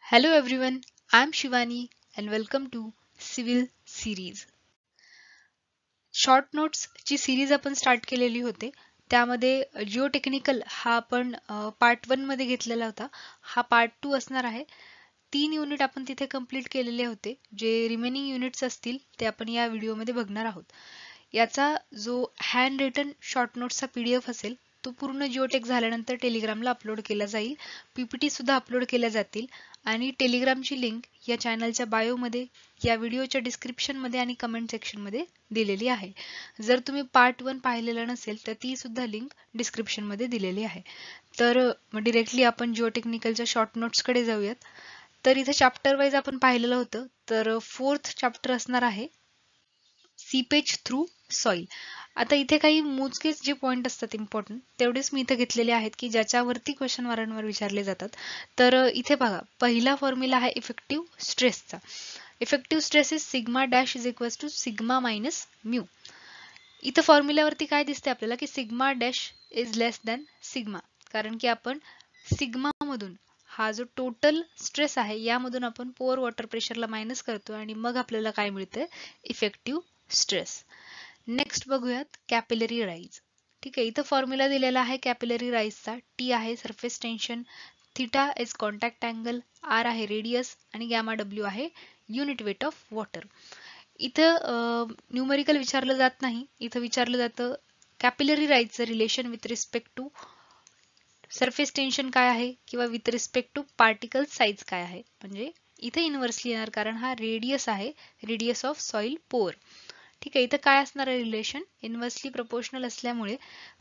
Hello everyone, I'm Shivani and welcome to Civil Series. Short notes ची series आपण start केलेली होते. त्यामध्ये जिओ टेक्निकल हा आपण पार्ट 1 मध्ये घेतलेला होता. हा पार्ट 2 असणार आहे. 3 युनिट आपण तिथे कंप्लीट केलेले होते. जे रिमेनिंग युनिट्स असतील ते आपण या व्हिडिओमध्ये बघणार आहोत. याचा जो हँड रिटन शॉर्ट नोट्सचा PDF असेल तो पूर्ण जिओटेक झाल्यानंतर टेलिग्रामला अपलोड केला जाईल. PPT सुद्धा अपलोड केल्या जातील आणि टेलिग्रामची लिंक या चॅनलच्या बायोमध्ये, या व्हिडिओच्या डिस्क्रिप्शनमध्ये आणि कमेंट सेक्शनमध्ये दिलेली आहे. जर तुम्ही पार्ट 1 पाहिलेलं नसेल तर ती सुद्धा लिंक डिस्क्रिप्शनमध्ये दिलेली आहे. तर डिरेक्टली आपण जिओ टेक्निकलच्या शॉर्ट नोट्सकडे जाऊयात. तर इथे चॅप्टर वाईज आपण पाहिलेलं होतं. तर 4th चॅप्टर असणार आहे सीपेज थ्रू सॉइल. आता इथे काही मोजकेच जे पॉइंट असतात इम्पॉर्टंट तेवढेच मी इथे घेतलेले आहेत की ज्याच्यावरती क्वेश्चन वारंवार विचारले जातात. तर इथे बघा, पहिला फॉर्म्युला आहे इफेक्टिव्ह स्ट्रेसचा. Effective stress is sigma dash is equals to sigma minus mu. इथं फॉर्म्युल्यावरती काय दिसते आपल्याला की sigma dash is less than sigma, कारण की आपण सिग्मा मधून हा जो टोटल स्ट्रेस आहे यामधून आपण पोअर वॉटर प्रेशरला मायनस करतो आणि मग आपल्याला काय मिळते, इफेक्टिव्ह स्ट्रेस. नेक्स्ट बघूयात कॅपिलरी राईज. ठीक आहे, इथं फॉर्म्युला दिलेला आहे कॅपिलरी राईजचा. टी आहे surface tension, theta is contact angle, R आहे रेडियस आणि गॅमा डब्ल्यू आहे युनिट वेट ऑफ वॉटर. इथं न्यूमरिकल विचारलं जात नाही. इथं विचारलं जातं कॅपिलरी राईजचं relation with respect to surface tension काय आहे किंवा with respect to particle size काय आहे. म्हणजे इथे इन्व्हर्सली येणार कारण हा रेडियस आहे, रेडियस ऑफ सॉइल पोअर. ठीक आहे, इथं काय असणार आहे रिलेशन, इन्व्हर्सली प्रपोर्शनल असल्यामुळे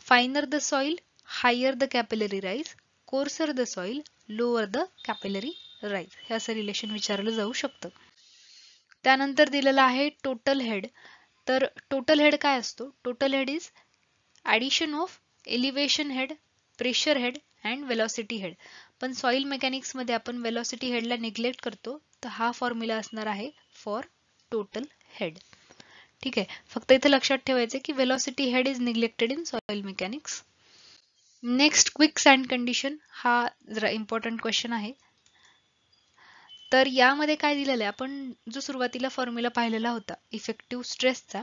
finer the soil higher the capillary rise, coarser the soil lower the capillary rise, हे असं रिलेशन विचारलं जाऊ शकतं. त्यानंतर दिलेलं आहे टोटल हेड. तर टोटल हेड काय असतो, total head is addition of elevation head, pressure head and velocity head. पण सॉइल मेकॅनिक्स मध्ये आपण वेलॉसिटी हेडला निग्लेक्ट करतो, तर हा फॉर्म्युला असणार आहे फॉर टोटल हेड. ठीक आहे, फक्त इथे लक्षात ठेवायचे की velocity head is neglected in soil mechanics. Next quick sand condition, हा जरा इम्पॉर्टंट क्वेश्चन आहे. तर यामध्ये काय दिलेलं आहे, आपण जो सुरुवातीला फॉर्म्युला पाहिलेला होता इफेक्टिव्ह स्ट्रेसचा,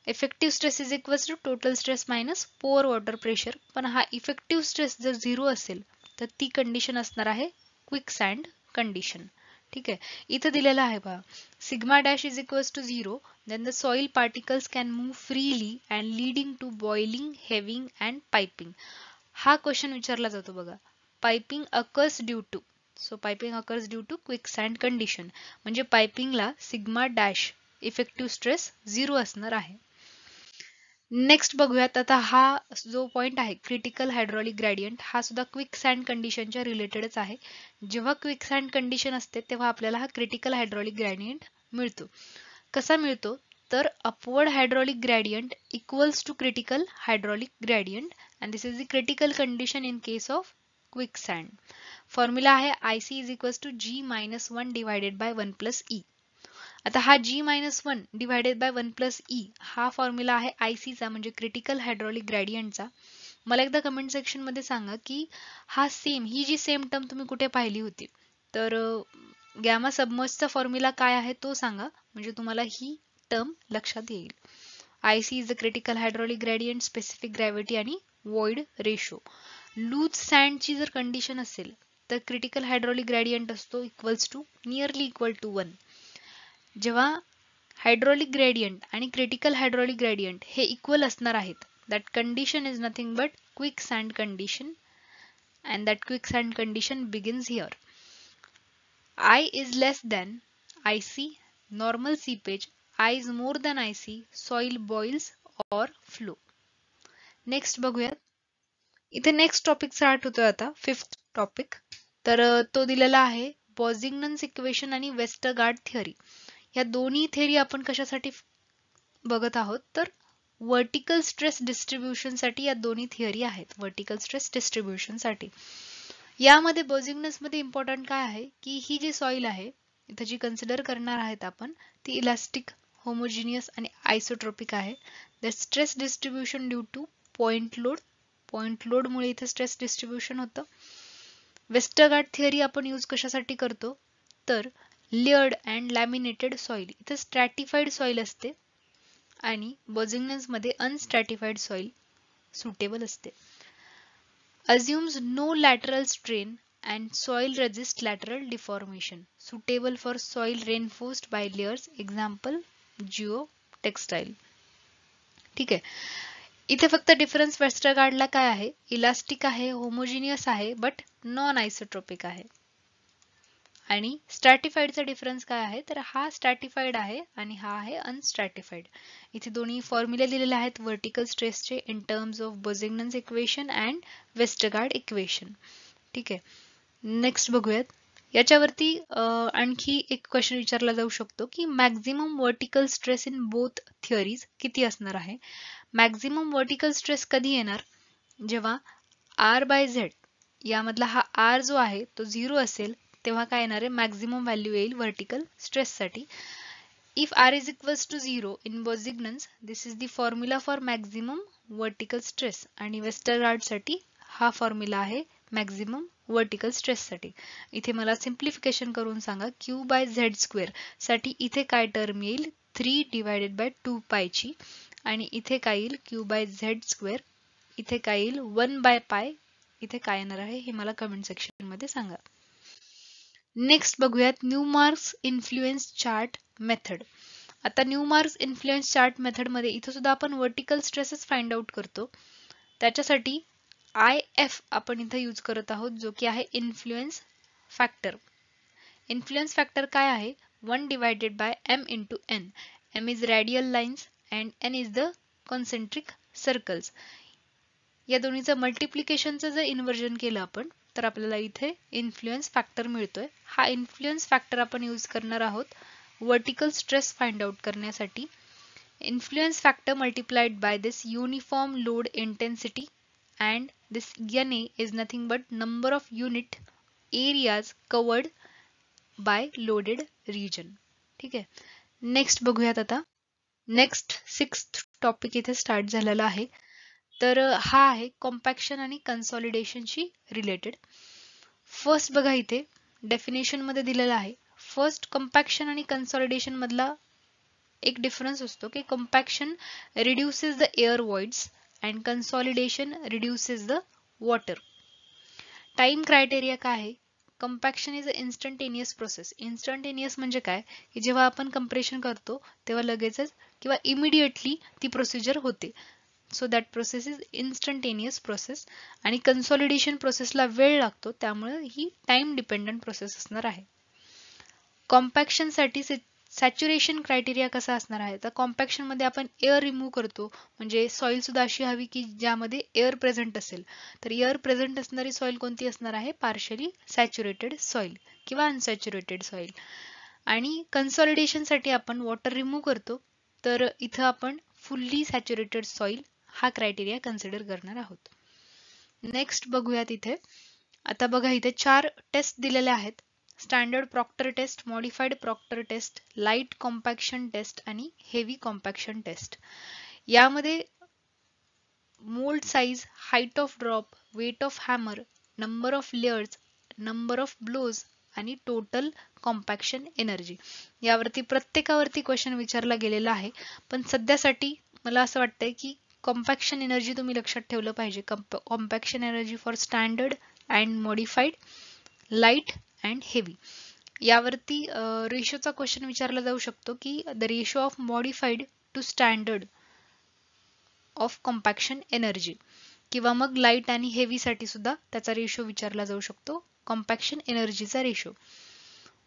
effective stress is equals to total stress minus pore water pressure. पण हा इफेक्टिव्ह स्ट्रेस जर 0 असेल तर ती कंडिशन असणार आहे क्विक सँड कंडिशन. ठीक आहे, इथं दिलेलं आहे पहा, sigma dash is equals to 0, then the soil particles can move freely and leading to boiling, heaving and piping. हा क्वेश्चन विचारला जातो बघा. Piping occurs due to, so piping occurs due to quick sand condition, म्हणजे पाइपिंगला sigma dash effective stress 0 असणार आहे. Next बघूयात, आता हा जो पॉइंट आहे क्रिटिकल हायड्रॉलिक ग्रेडियंट, हा सुद्धा क्विक सँड कंडिशनच्या रिलेटेडच आहे. जेव्हा क्विक सँड कंडिशन असते तेव्हा आपल्याला हा क्रिटिकल हायड्रॉलिक ग्रेडियंट मिळतो. कसा मिळतो, तर upward hydraulic gradient equals to critical hydraulic gradient and this is the critical condition in case of quick sand. Formula आहे IC is equals to G-1 divided by 1 plus E. आता हा G-1 divided by 1 plus E हा formula आहे ICचा, म्हणजे critical hydraulic ग्रेडियंटचा. मला एकदा comment section मध्ये सांगा की हा सेम, ही जी सेम टर्म तुम्ही कुठे पाहिली होती. तर गॅमा सबमर्जचा फॉर्म्युला काय आहे तो सांगा, म्हणजे तुम्हाला ही टर्म लक्षात येईल. IC is the critical hydraulic gradient, specific gravity आणि वॉइड रेशो. लूज सँडची जर कंडिशन असेल तर क्रिटिकल हायड्रॉलिक ग्रेडियंट असतो equals to nearly equal to 1. जेव्हा हायड्रॉलिक ग्रेडियंट आणि क्रिटिकल हायड्रॉलिक ग्रेडियंट हे इक्वल असणार आहेत, that condition is nothing but quick sand condition and that quick sand condition begins here. I is less than IC, normal seepage, I is more than IC, soil boils or flow. Next बघूयात, इथे next topic start होतोय आता, 5th topic. तर तो दिलेला आहे बॉझिंग्टन्स equation आणि Westergaard theory. या दोन्ही थिअरी आपण कशासाठी बघत आहोत, तर वर्टिकल स्ट्रेस डिस्ट्रीब्युशन साठी या दोन्ही थिअरी आहेत. वर्टिकल स्ट्रेस डिस्ट्रीब्युशन साठी यामध्ये बॉझिंग्टन्स मध्ये इम्पॉर्टंट काय आहे की ही जी सॉइल आहे इथे जी कन्सिडर करणार आहेत आपण, ती इलास्टिक, होमोजिनियस आणि आयसोट्रोपिक आहे. The stress distribution due two point load, point load मुळे इथे स्ट्रेस डिस्ट्रीब्युशन होतं. वेस्टरगार्ड थिअरी आपण यूज कशासाठी करतो तर लेयर्ड अँड लॅमिनेटेड सॉइल, इथे स्ट्रॅटिफाईड सॉइल असते आणि बॉझिंग्टन्स मध्ये अनस्ट्रॅटिफाईड सॉइल सुटेबल असते. Assumes no lateral strain and soil resist lateral deformation. Suitable for soil reinforced by layers. Example, geotextile. ठीक आहे. इथे फक्त डिफरन्स वेस्टरगार्डला काय आहे, इलास्टिक आहे, होमोजिनियस आहे, बट नॉन आयसोट्रॉपिक आहे. आणि स्ट्रॅटिफाईडचा डिफरन्स काय आहे तर हा स्ट्रॅटिफाईड आहे आणि हा आहे अनस्ट्रॅटिफाईड. इथे दोन्ही फॉर्म्युले दिलेले आहेत वर्टिकल स्ट्रेसचे in terms of Boussinesq equation and Westergaard equation. ठीक आहे. नेक्स्ट बघूयात. याच्यावरती आणखी एक क्वेश्चन विचारला जाऊ शकतो की maximum vertical stress in both theories किती असणार आहे. मॅक्झिमम वर्टिकल स्ट्रेस कधी येणार जेव्हा R/Z यामधला हा R जो आहे तो 0 असेल तेव्हा काय येणार आहे मॅक्झिमम व्हॅल्यू येईल वर्टिकल स्ट्रेससाठी. If R is equals to 0 in Boussignans, this is the formula for maximum vertical stress आणि वेस्टरगार्डसाठी हा फॉर्म्युला आहे मॅक्झिमम वर्टिकल स्ट्रेससाठी. इथे मला सिम्प्लिफिकेशन करून सांगा Q/Z² साठी इथे काय टर्म येईल 3/2 ची आणि इथे काय येईल Q/Z², इथे काय येईल 1/π, इथे काय येणार आहे हे मला कमेंट सेक्शन मध्ये सांगा. नेक्स्ट बघूयात न्यूमार्क्स इन्फ्लुएन्स चार्ट मेथड. आता न्यूमार्क्स इन्फ्लुएन्स चार्ट मेथड मध्ये इथं सुद्धा आपण वर्टिकल स्ट्रेसेस फाइंड आउट करतो. त्याच्यासाठी IF आपण इथं यूज करत आहोत जो की आहे इन्फ्लुएन्स फॅक्टर. इन्फ्लुएन्स फॅक्टर काय आहे 1/m into n. m is radial lines and n is the concentric circles. या दोन्हीचं मल्टिप्लिकेशनचं जर इन्व्हर्जन केलं आपण तर आपल्याला इथे इन्फ्लुएन्स फॅक्टर मिळतोय. हा इन्फ्लुएन्स फॅक्टर आपण यूज करणार आहोत वर्टिकल स्ट्रेस फाइंड आउट करण्यासाठी. Influence factor multiplied by this uniform load intensity and this NA is nothing but number of unit areas covered by loaded region. ठीक आहे. Next बघूयात आता. नेक्स्ट 6th टॉपिक इथे start झालेला आहे. तर हा आहे कॉम्पॅक्शन आणि कन्सॉलिडेशनशी रिलेटेड. फर्स्ट बघा इथे डेफिनेशन मध्ये दिलेला आहे. फर्स्ट कॉम्पॅक्शन आणि कन्सॉलिडेशन मधला एक डिफरन्स असतो की compaction reduces the air voids and consolidation reduces the water. Time criteria काय आहे compaction is a instantaneous process. Instantaneous म्हणजे काय की जेव्हा आपण कंप्रेशन करतो तेव्हा लगेचच किंवा इमिडिएटली ती प्रोसिजर होते. So that process is instantaneous process. आणि कन्सॉलिडेशन प्रोसेसला वेळ लागतो त्यामुळे ही टाइम डिपेंडंट प्रोसेस असणार आहे. कॉम्पॅक्शन साठी सॅच्युरेशन क्रायटेरिया कसा असणार आहे तर कॉम्पॅक्शन मध्ये आपण एअर रिमूव्ह करतो म्हणजे सॉइल सुद्धा अशी हवी की ज्यामध्ये एअर प्रेझेंट असेल. तर एअर प्रेझेंट असणारी सॉइल कोणती असणार आहे पार्शियली सॅच्युरेटेड सॉइल किंवा अनसॅच्युरेटेड सॉइल. आणि कन्सॉलिडेशन साठी आपण वॉटर रिमूव्ह करतो तर इथं आपण फुल्ली सॅच्युरेटेड सॉइल हा क्रायटेरिया कन्सिडर करणार आहोत. नेक्स्ट बघूयात इथे. आता बघा इथे 4 टेस्ट दिलेले आहेत. Standard proctor test, modified proctor test, light compaction test आणि हेवी कॉम्पॅक्शन टेस्ट. यामध्ये mould size, height of drop, weight of hammer, number of layers, number of blows आणि टोटल कॉम्पॅक्शन एनर्जी यावरती प्रत्येकावरती क्वेश्चन विचारला गेलेला आहे. पण सध्यासाठी मला असं वाटतंय की कॉम्पॅक्शन एनर्जी तुम्ही लक्षात ठेवलं पाहिजे. Compaction energy for standard and modified, light and heavy. यावरती रेशोचा क्वेश्चन विचारला जाऊ शकतो की the ratio of modified to standard of compaction energy किंवा मग लाईट आणि हेवी साठी सुद्धा त्याचा रेशो विचारला जाऊ शकतो कॉम्पॅक्शन एनर्जीचा रेशो.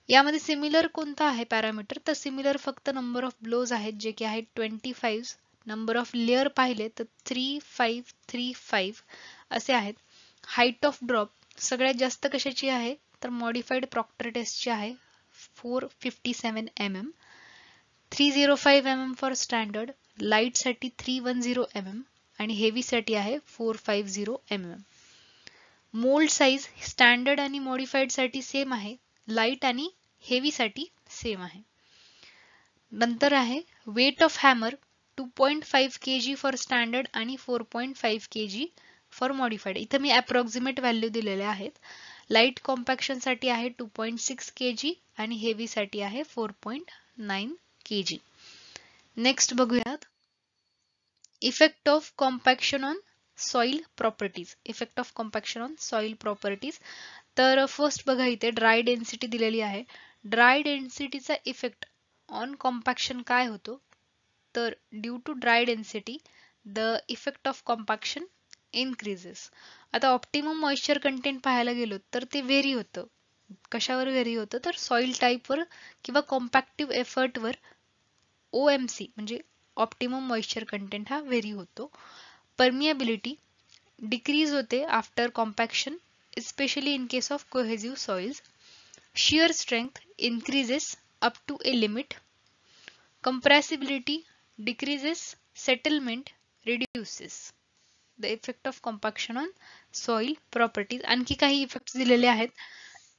यामध्ये सिमिलर कोणता आहे पॅरामीटर तर सिमिलर फक्त नंबर ऑफ ब्लोज आहेत जे की आहेत 25. नंबर ऑफ लेअर पाहिले तर 3, 5, 3, 5 असे आहेत. हाईट ऑफ ड्रॉप सगळ्यात जास्त कशाची आहे तर मॉडिफाईड प्रॉक्टर टेस्टची आहे 457 mm. 305 mm for standard, light साठी 310 mm आणि हेवी साठी आहे 450 mm. मोल्ड साइज स्टँडर्ड आणि मॉडिफाईड साठी सेम आहे, लाईट आणि हेवी साठी सेम आहे. नंतर आहे weight of hammer 2.5 kg for standard आणि 4.5 kg फॉर मॉडिफाईड. इथं मी अप्रॉक्सिमेट व्हॅल्यू दिलेले आहेत. लाईट कॉम्पॅक्शन साठी आहे 2.6 kg आणि हेवी साठी आहे 4.9 kg. नेक्स्ट बघूयात effect of compaction on soil properties. Effect of compaction on soil properties. तर फर्स्ट बघा इथे ड्राय डेन्सिटी दिलेली आहे. ड्राय डेन्सिटीचा इफेक्ट ऑन कॉम्पॅक्शन काय होतो, तर due to dry density the effect of compaction increases. आता ऑप्टिमम मॉइश्चर कंटेंट पाहायला गेलो तर ते व्हेरी होतं. कशावर व्हेरी होतं, तर सॉइल टाईपवर किंवा कॉम्पॅक्टिव्ह एफर्टवर OMC म्हणजे ऑप्टिमम मॉइश्चर कंटेंट हा व्हेरी होतो. परमिएबिलिटी डिक्रीज होते after compaction especially in case of cohesive soils. Shear strength increases up to a limit. Compressibility decreases, settlement reduces. The effect of compaction on soil properties. आणखी काही effects दिलेले आहेत.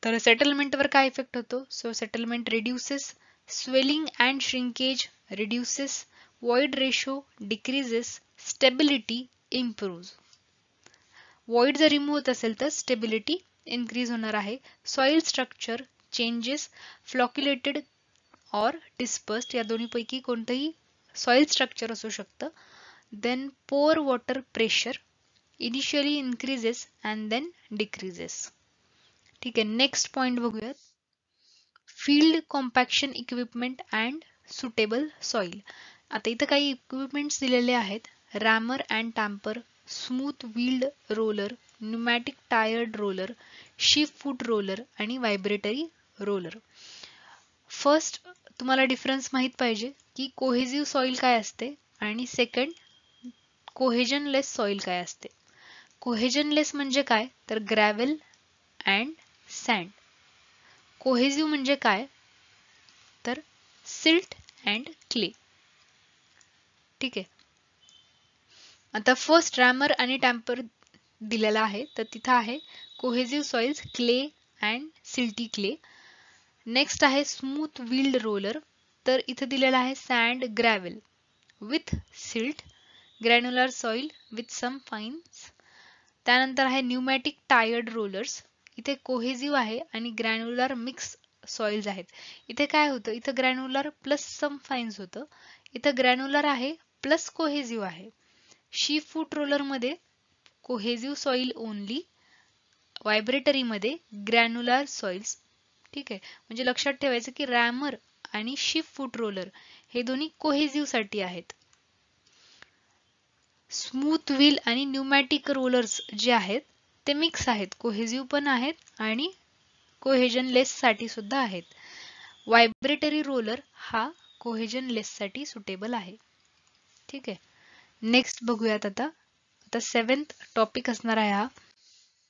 तर settlement वर काय effect होतो, so settlement reduces, swelling and shrinkage reduces, void ratio decreases, stability improves. void जर remove होत असेल तर स्टेबिलिटी इन्क्रीज होणार आहे. Soil structure changes, flocculated or dispersed या दोन्हीपैकी कोणतंही सॉइल स्ट्रक्चर असू शकतं. Then pore water pressure initially increases and then decreases. ठीक आहे, नेक्स्ट पॉइंट बघूयात field compaction equipment and suitable soil. आता इथं काही इक्विपमेंट्स दिलेले आहेत. Rammer and tamper, smooth wheeled roller, pneumatic tyred roller, sheepsfoot roller आणि व्हायब्रेटरी रोलर. फर्स्ट तुम्हाला डिफरन्स माहित पाहिजे की कोहेजिव्ह सॉइल काय असते आणि सेकंड कोहेजनलेस सॉइल काय असते. कोहेजनलेस म्हणजे काय, तर ग्रॅव्हल अँड सँड. कोहेजिव्ह म्हणजे काय, तर सिल्ट अँड क्ले. ठीक आहे, आता फर्स्ट रॅमर आणि टॅम्पर दिलेला आहे, तर तिथं आहे cohesive soils clay and silty clay. Next आहे स्मूथ व्हील्ड रोलर, तर इथं दिलेला आहे sand gravel with silt, granular soil with some fines. त्यानंतर आहे न्यूमॅटिक टायर्ड रोलर्स, इथे कोहेजिव्ह आहे आणि ग्रॅन्युलर मिक्स सॉइल्स आहेत. इथे काय होतं, इथं ग्रॅन्युलर प्लस सम फाईन्स होतं, इथं ग्रॅन्युलर आहे प्लस कोहेजिव्ह आहे. शिफ्ट फूट रोलर मध्ये कोहेजिव्ह सॉइल ओनली, व्हायब्रेटरी मध्ये ग्रॅन्युलर सॉइल्स. ठीक आहे, म्हणजे लक्षात ठेवायचं की रॅमर आणि शिफ्ट फूट रोलर हे दोन्ही कोहेजिव्ह साठी आहेत. स्मूथ व्हील आणि न्यूमॅटिक रोलर्स जे आहेत ते मिक्स आहेत, कोहेजिव्ह पण आहेत आणि कोहेजनलेस साठी सुद्धा आहेत. व्हायब्रेटरी रोलर हा कोहेजनलेस साठी सुटेबल आहे. ठीक आहे, नेक्स्ट बघूयात आता 7th टॉपिक असणार आहे हा,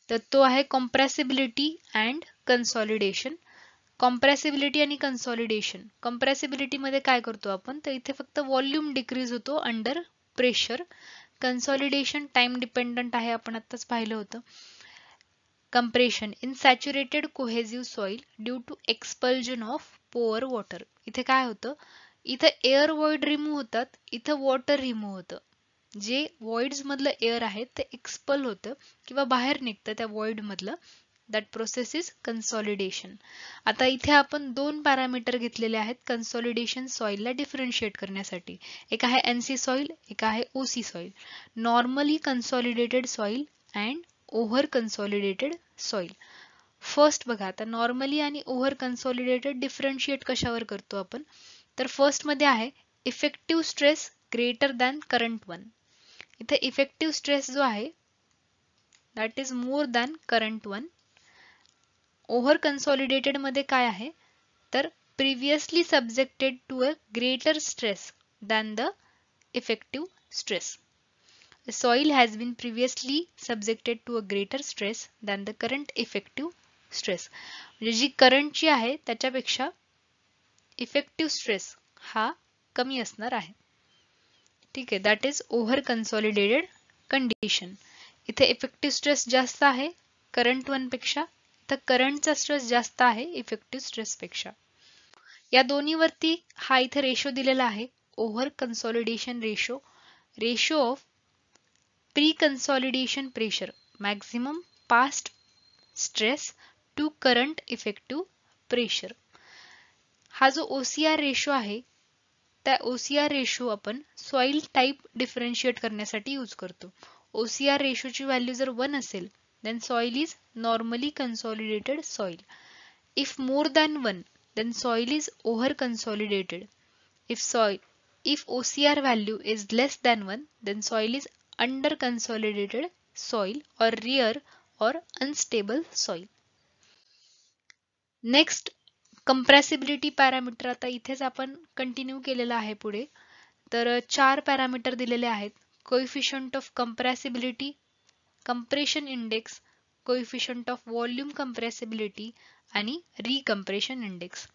तर तो आहे कॉम्प्रेसिबिलिटी अँड कन्सॉलिडेशन. कॉम्प्रेसिबिलिटी आणि कन्सॉलिडेशन. कॉम्प्रेसिबिलिटी मध्ये काय करतो आपण, तर इथे फक्त व्हॉल्यूम डिक्रीज होतो under pressure. Consolidation time dependent आहे, आपण आत्ताच पाहिलं होतं. Compression in saturated cohesive soil due to expulsion of pore water. इथे काय होतं, इथं एअर वॉइड रिमूव्ह होतात, इथं वॉटर रिमूव्ह होतं. जे वॉइड्स मधलं एअर आहे ते एक्सपल होतं किंवा बाहेर निघतं त्या वॉइड मधलं. That process is consolidation. आता इथे आपण दोन पॅरामीटर घेतलेले आहेत कन्सॉलिडेशन सॉइलला डिफरन्शिएट करण्यासाठी. एक आहे NC सॉइल, एक आहे OC soil. Normally consolidated soil and over consolidated soil. First बघा, आता नॉर्मली आणि ओव्हर कन्सॉलिडेटेड डिफरन्शिएट कशावर करतो आपण, तर फर्स्ट मध्ये आहे effective stress greater than current one. इथे इफेक्टिव्ह स्ट्रेस जो आहे that is more than current one. Over consolidated मध्ये काय आहे, तर previously subjected to a greater stress than the effective stress. The soil has been previously subjected to a greater stress than the current effective stress. म्हणजे जी करंटची आहे त्याच्यापेक्षा effective stress हा कमी असणार आहे. ठीक आहे, that is over consolidated condition. इथे इफेक्टिव्ह स्ट्रेस जास्त आहे करंट वन पेक्षा, तर करंटचा स्ट्रेस जास्त आहे इफेक्टिव्ह स्ट्रेस पेक्षा. या दोन्हीवरती हा इथे रेशो दिलेला आहे, over consolidation ratio, ratio of pre-consolidation pressure, maximum past stress to current effective pressure. हा जो OCR रेशो आहे त्या OCR रेशो आपण सॉइल टाईप डिफरन्शिएट करण्यासाठी यूज करतो. OCR रेशोची व्हॅल्यू जर 1 असेल then soil is normally consolidated soil. If more than 1 then soil is over consolidated. If OCR value is less than 1 then soil is under consolidated soil or rare or unstable soil. Next compressibility parameter. आता इथेच आपण continue केलेलं आहे पुढे. तर 4 parameter दिलेले आहेत. Coefficient of compressibility, compression index, coefficient of volume compressibility आणि रिकम्प्रेशन index.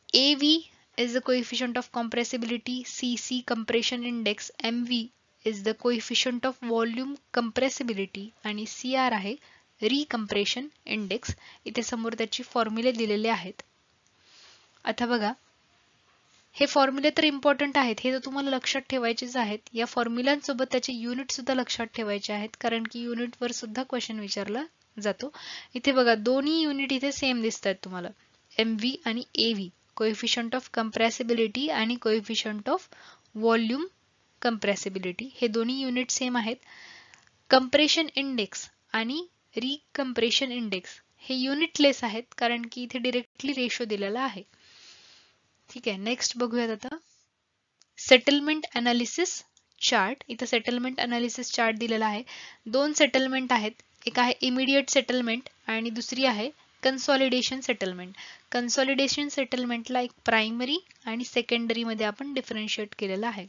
AV is the coefficient of compressibility, CC compression index, MV is the coefficient of volume compressibility आणि CR आहे रिकम्प्रेशन इंडेक्स. इथे समोर त्याची फॉर्म्युले दिलेले आहेत. आता बघा, हे फॉर्म्युले तर इम्पॉर्टंट आहेत, हे तर तुम्हाला लक्षात ठेवायचेच आहेत. या फॉर्म्युलांसोबत त्याचे युनिट सुद्धा लक्षात ठेवायचे आहेत, कारण की युनिटवर सुद्धा क्वेश्चन विचारला जातो. इथे बघा, दोन्ही युनिट इथे सेम दिसत आहेत तुम्हाला, MV आणि AV, कोएफिशियंट ऑफ कंप्रेसिबिलिटी आणि कोएफिशियंट ऑफ व्हॉल्यूम कंप्रेसिबिलिटी, हे दोन्ही युनिट सेम आहेत. कंप्रेशन इंडेक्स आणि रिकम्प्रेशन इंडेक्स हे युनिटलेस आहेत, कारण की इथे डिरेक्टली रेशो दिलेला आहे. ठीक आहे, नेक्स्ट बघूयात आता सेटलमेंट अनालिसिस चार्ट. इथं सेटलमेंट अनालिसिस चार्ट दिलेला आहे. 2 सेटलमेंट आहेत, एक आहे इमिडिएट सेटलमेंट आणि दुसरी आहे कन्सॉलिडेशन सेटलमेंट. कन्सॉलिडेशन सेटलमेंटला एक प्रायमरी आणि सेकंडरी मध्ये आपण डिफरन्शिएट केलेला आहे.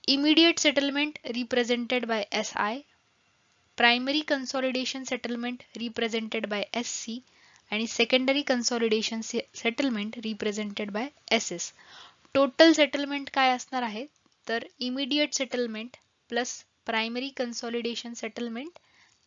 Immediate settlement represented by SI, primary consolidation settlement represented by SC आणि secondary consolidation settlement represented by SS. Total settlement काय असणार आहे, तर immediate settlement plus primary consolidation settlement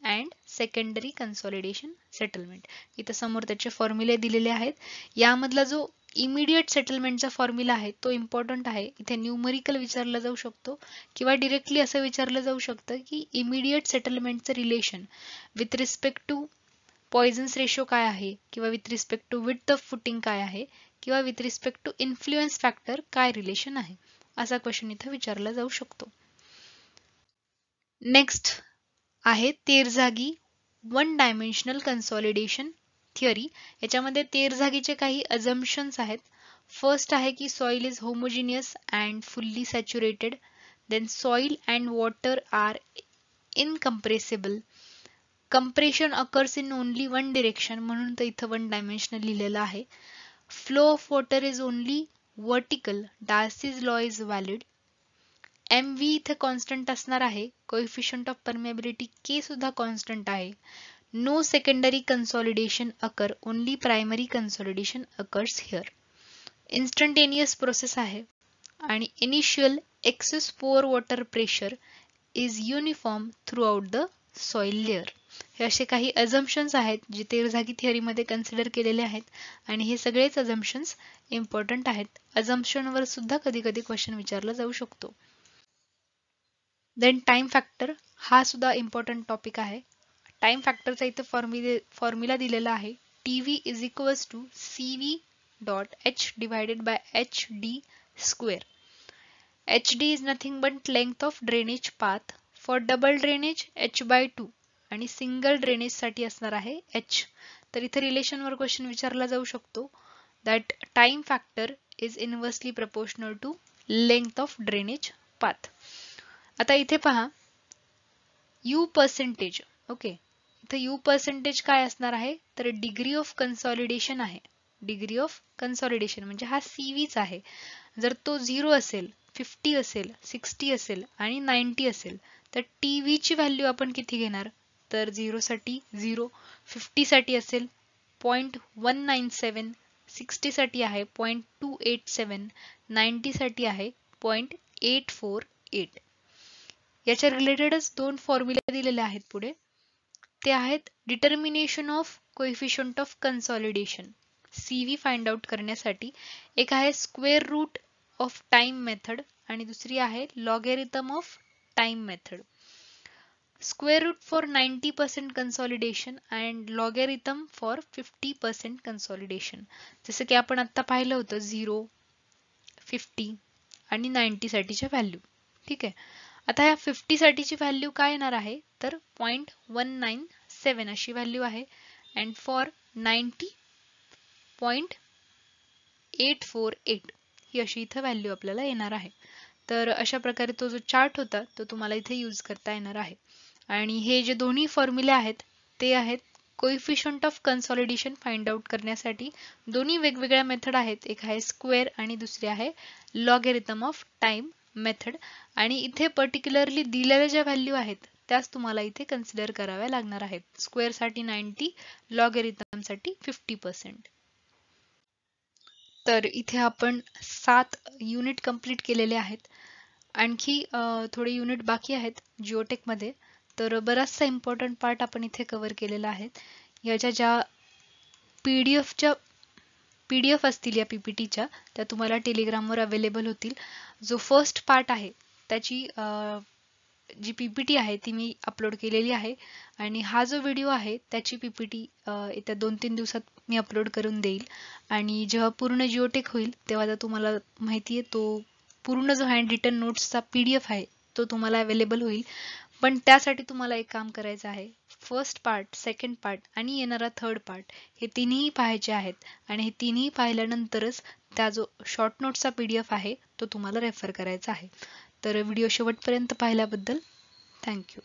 and secondary consolidation settlement. इथं समोर त्याचे फॉर्म्युले दिलेले आहेत. यामधला जो इमिडिएट सेटलमेंटचा फॉर्म्युला आहे तो इम्पॉर्टंट आहे. इथे न्यूमरिकल विचारला जाऊ शकतो किंवा डिरेक्टली असं विचारलं जाऊ शकतं की इमिडिएट सेटलमेंटचं relation with respect to Poisson's ratio काय आहे, किंवा with respect to width of footing काय आहे, किंवा with respect to influence factor काय रिलेशन आहे, असा क्वेश्चन इथं विचारला जाऊ शकतो. नेक्स्ट आहे Terzaghi one dimensional consolidation theory. याच्यामध्ये तेरजागीचे काही अजम्पशन्स आहेत. फर्स्ट आहे की soil is homogeneous and fully saturated, then soil and water are incompressible, compression occurs in only one direction, म्हणून तर इथं वन डायमेन्शनल लिहिलेलं आहे. Flow of water is only vertical, Darcy's law is valid. MV इथे constant असणार आहे. Coefficient of permeability K सुद्धा constant आहे. No secondary consolidation occur, only primary consolidation occurs here. Instantaneous process आहे आणि initial excess pore water pressure is uniform throughout the soil layer. हे असे काही अजम्पशन्स आहेत जे तेरजागी थिअरीमध्ये कन्सिडर केलेले आहेत आणि हे सगळेच अजम्पशन्स इम्पॉर्टंट आहेत. अजम्पशनवर सुद्धा कधी कधी क्वेश्चन विचारला जाऊ शकतो. देन टाइम फॅक्टर, हा सुद्धा इम्पॉर्टंट टॉपिक आहे. टाइम फॅक्टरचा इथे फॉर्म्युला दिलेला आहे. TV is equals to CV dot H divided by HD square. HD is nothing but length of drainage path. For double drainage H/2 आणि सिंगल ड्रेनेज साठी असणार आहे H. तर इथे रिलेशनवर क्वेश्चन विचारला जाऊ शकतो that time factor is inversely proportional to length of drainage path. आता इथे पहा U पर्सेंटेज. ओके, इथे U पर्सेंटेज काय असणार आहे, तर डिग्री ऑफ कन्सॉलिडेशन आहे. डिग्री ऑफ कन्सॉलिडेशन म्हणजे हा CVच आहे. जर तो 0 असेल, 50 असेल, 60 असेल आणि 90 असेल तर TV ची व्हॅल्यू आपण किती घेणार, तर 0 साठी 0, 50 साठी असेल 0.197, 60 साठी आहे 0.287, 90 साठी आहे 0.848. याच्या रिलेटेडच 2 फॉर्म्युले दिलेले आहेत पुढे. ते आहेत determination of coefficient of consolidation CV find out करण्यासाठी. एक आहे square root of time method आणि दुसरी आहे logarithm of time method. Square root for 90% consolidation and logarithm for 50% consolidation. जसं की आपण आता पाहिलं होतं 0, 50 आणि 90 साठीच्या व्हॅल्यू. ठीक आहे. आता ह्या 50 साठीची व्हॅल्यू काय येणार आहे तर 0.197 अशी व्हॅल्यू आहे अँड फॉर 90 0.848 ही अशी इथं व्हॅल्यू आपल्याला येणार आहे. तर अशा प्रकारे तो जो चार्ट होता तो तुम्हाला इथे यूज करता येणार आहे. आणि हे जे दोन्ही फॉर्म्युले आहेत ते आहेत coefficient of consolidation find out करण्यासाठी. दोन्ही वेगवेगळ्या मेथड आहेत. एक आहे स्क्वेअर आणि दुसरी आहे लॉगॅरिथम ऑफ टाइम मेथड. आणि इथे पर्टिक्युलरली दिलेल्या ज्या व्हॅल्यू आहेत त्याच तुम्हाला इथे कन्सिडर कराव्या लागणार आहेत. स्क्वेअर साठी 90, लॉगॅरिथम साठी 50%. तर इथे आपण 7 युनिट कंप्लीट केलेले आहेत. आणखी थोडे युनिट बाकी आहेत जिओटेक मध्ये. तर बराचसा इम्पॉर्टंट पार्ट आपण इथे कव्हर केलेला आहे. याच्या ज्या पीडीएफ असतील या पीपीटीच्या त्या तुम्हाला टेलिग्रामवर अवेलेबल होतील. जो फर्स्ट पार्ट आहे त्याची जी पीपीटी आहे ती मी अपलोड केलेली आहे आणि हा जो व्हिडिओ आहे त्याची पीपीटी येत्या 2-3 दिवसात मी अपलोड करून देईल. आणि जेव्हा पूर्ण जिओटेक होईल तेव्हा तर तुम्हाला माहिती आहे तो पूर्ण जो हँड रिटन नोट्सचा पीडीएफ आहे तो तुम्हाला अवेलेबल होईल. पण त्यासाठी तुम्हाला एक काम करायचं आहे. फर्स्ट पार्ट, सेकंड पार्ट आणि येणारा थर्ड पार्ट हे तिन्ही पाहायचे आहेत आणि हे तिन्ही पाहिल्यानंतरच त्या जो शॉर्ट नोट्सचा पीडीएफ आहे तो तुम्हाला रेफर करायचा आहे. तर व्हिडिओ शेवटपर्यंत पाहिल्याबद्दल थँक्यू.